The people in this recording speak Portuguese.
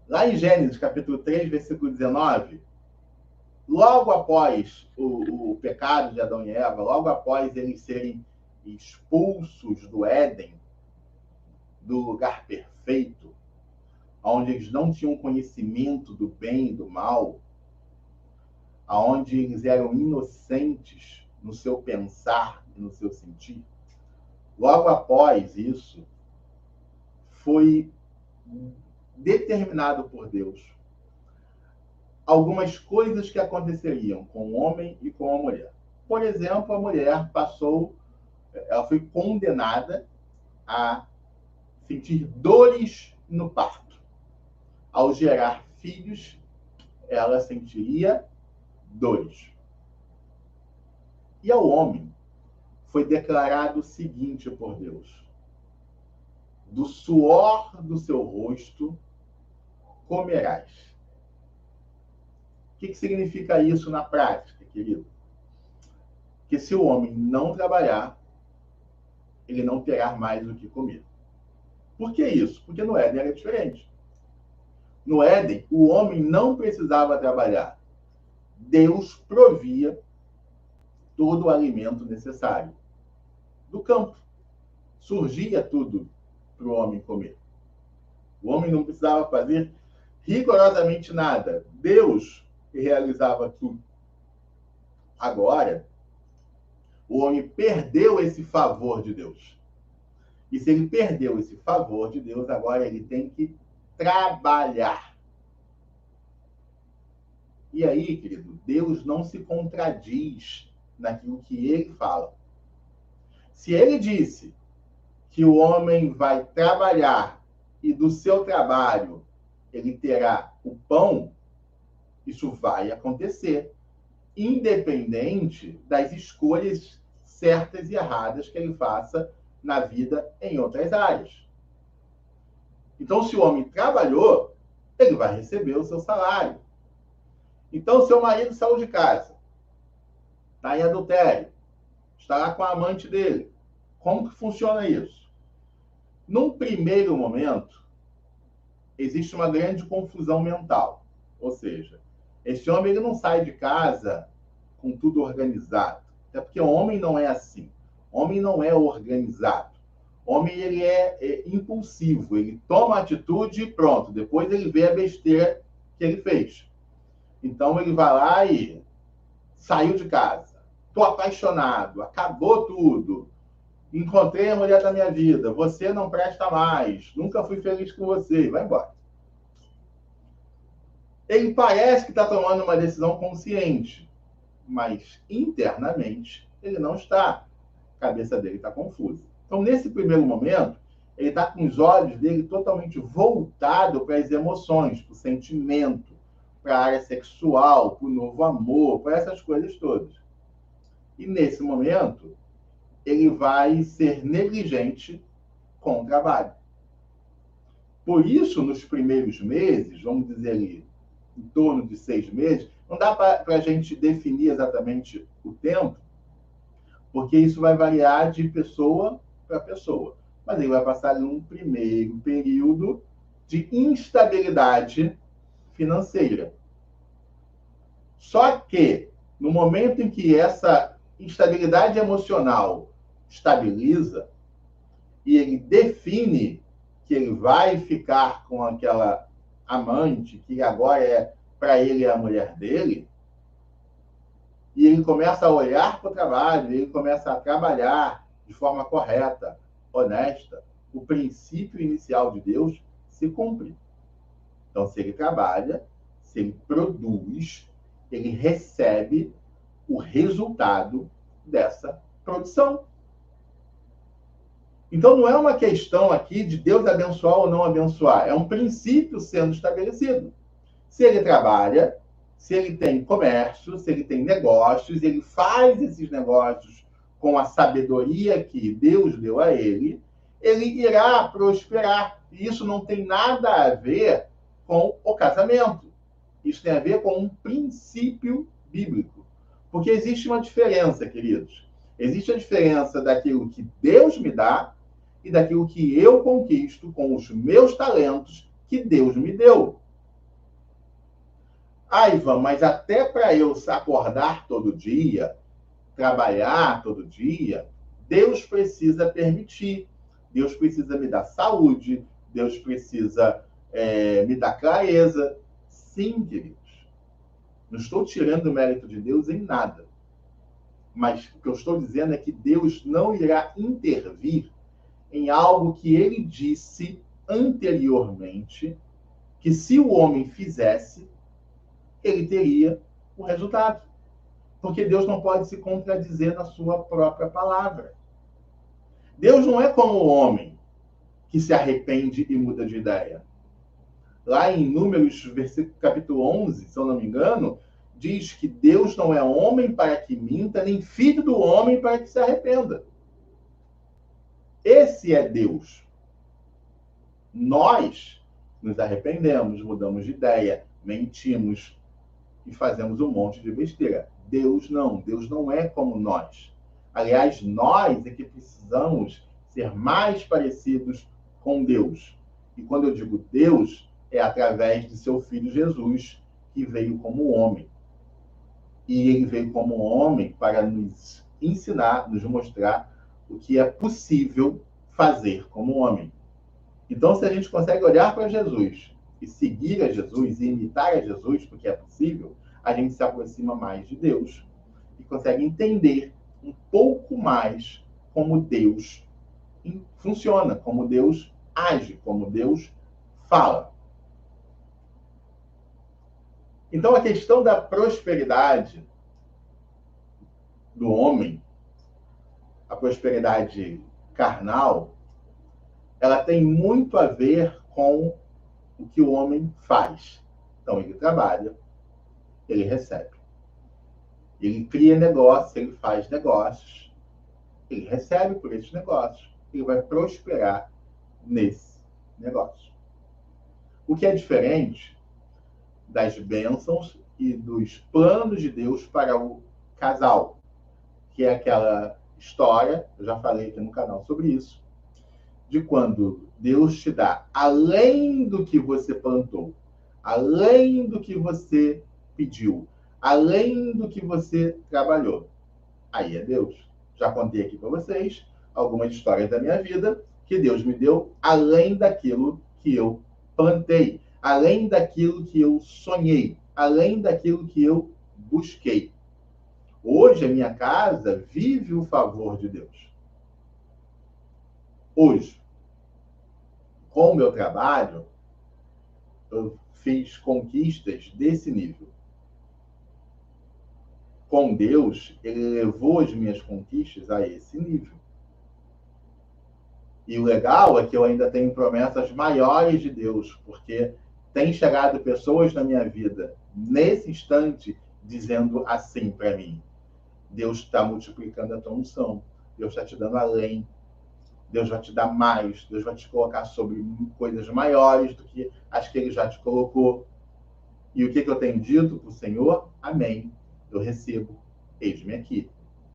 Lá em Gênesis, capítulo 3, versículo 19, logo após o pecado de Adão e Eva, logo após eles serem expulsos do Éden, do lugar perfeito, onde eles não tinham conhecimento do bem e do mal, onde eles eram inocentes no seu pensar e no seu sentir, logo após isso, foi determinado por Deus algumas coisas que aconteceriam com o homem e com a mulher. Por exemplo, a mulher ela foi condenada a sentir dores no parto. Ao gerar filhos, ela sentiria dores. E ao homem foi declarado o seguinte por Deus: do suor do seu rosto comerás. O que significa isso na prática, querido? Que se o homem não trabalhar, ele não terá mais o que comer. Por que isso? Porque no Éden era diferente. No Éden, o homem não precisava trabalhar. Deus provia todo o alimento necessário do campo. Surgia tudo para o homem comer. O homem não precisava fazer rigorosamente nada. Deus realizava tudo. Agora, o homem perdeu esse favor de Deus. E se ele perdeu esse favor de Deus, agora ele tem que trabalhar. E aí, querido, Deus não se contradiz naquilo que ele fala. Se ele disse que o homem vai trabalhar e do seu trabalho ele terá o pão, isso vai acontecer, independente das escolhas certas e erradas que ele faça na vida em outras áreas. Então, se o homem trabalhou, ele vai receber o seu salário. Então, seu marido saiu de casa, está em adultério, está lá com a amante dele. Como que funciona isso? Num primeiro momento, existe uma grande confusão mental. Ou seja, esse homem ele não sai de casa com tudo organizado. Até porque o homem não é assim. O homem não é organizado. O homem ele é impulsivo. Ele toma atitude e pronto. Depois ele vê a besteira que ele fez. Então ele vai lá e saiu de casa. Estou apaixonado. Acabou tudo. Encontrei a mulher da minha vida. Você não presta mais. Nunca fui feliz com você. Vai embora. Ele parece que está tomando uma decisão consciente, mas internamente ele não está. A cabeça dele está confusa. Então, nesse primeiro momento, ele está com os olhos dele totalmente voltados para as emoções, para o sentimento, para a área sexual, para o novo amor, para essas coisas todas. E nesse momento, ele vai ser negligente com o trabalho. Por isso, nos primeiros meses, vamos dizer ali, em torno de 6 meses, não dá para a gente definir exatamente o tempo, porque isso vai variar de pessoa para pessoa. Mas ele vai passar ali um primeiro período de instabilidade financeira. Só que, no momento em que essa instabilidade emocional estabiliza, e ele define que ele vai ficar com aquela amante, que agora é para ele a mulher dele, e ele começa a olhar para o trabalho, ele começa a trabalhar de forma correta, honesta, o princípio inicial de Deus se cumpre. Então, se ele trabalha, se ele produz, ele recebe o resultado dessa produção. Então, não é uma questão aqui de Deus abençoar ou não abençoar. É um princípio sendo estabelecido. Se ele trabalha, se ele tem comércio, se ele tem negócios, ele faz esses negócios com a sabedoria que Deus deu a ele, ele irá prosperar. E isso não tem nada a ver com o casamento. Isso tem a ver com um princípio bíblico. Porque existe uma diferença, queridos. Existe a diferença daquilo que Deus me dá e daquilo que eu conquisto com os meus talentos que Deus me deu. Ah, Ivan, mas até para eu acordar todo dia, trabalhar todo dia, Deus precisa permitir. Deus precisa me dar saúde, Deus precisa me dar clareza. Sim, queridos. Não estou tirando o mérito de Deus em nada. Mas o que eu estou dizendo é que Deus não irá intervir em algo que ele disse anteriormente, que se o homem fizesse, ele teria o resultado. Porque Deus não pode se contradizer na sua própria palavra. Deus não é como o homem que se arrepende e muda de ideia. Lá em Números, capítulo 11, se eu não me engano, diz que Deus não é homem para que minta, nem filho do homem para que se arrependa. Esse é Deus. Nós nos arrependemos, mudamos de ideia, mentimos e fazemos um monte de besteira. Deus não é como nós. Aliás, nós é que precisamos ser mais parecidos com Deus. E quando eu digo Deus, é através de seu Filho Jesus, que veio como homem. E ele veio como homem para nos ensinar, nos mostrar o que é possível fazer como homem. Então, se a gente consegue olhar para Jesus e seguir a Jesus e imitar a Jesus, porque é possível, a gente se aproxima mais de Deus e consegue entender um pouco mais como Deus funciona, como Deus age, como Deus fala. Então, a questão da prosperidade do homem, a prosperidade carnal, ela tem muito a ver com o que o homem faz. Então, ele trabalha, ele recebe. Ele cria negócios, ele faz negócios, ele recebe por esses negócios, ele vai prosperar nesse negócio. O que é diferente das bênçãos e dos planos de Deus para o casal, que é aquela história, eu já falei aqui no canal sobre isso, de quando Deus te dá além do que você plantou, além do que você pediu, além do que você trabalhou. Aí é Deus. Já contei aqui para vocês algumas histórias da minha vida que Deus me deu além daquilo que eu plantei, além daquilo que eu sonhei, além daquilo que eu busquei. Hoje a minha casa vive o favor de Deus. Hoje, com o meu trabalho, eu fiz conquistas desse nível. Com Deus, ele levou as minhas conquistas a esse nível. E o legal é que eu ainda tenho promessas maiores de Deus, porque tem chegado pessoas na minha vida, nesse instante, dizendo assim para mim: Deus está multiplicando a tua unção, Deus está te dando além, Deus vai te dar mais, Deus vai te colocar sobre coisas maiores do que as que Ele já te colocou. E o que eu tenho dito para o Senhor? Amém. Eu recebo. Eis-me aqui.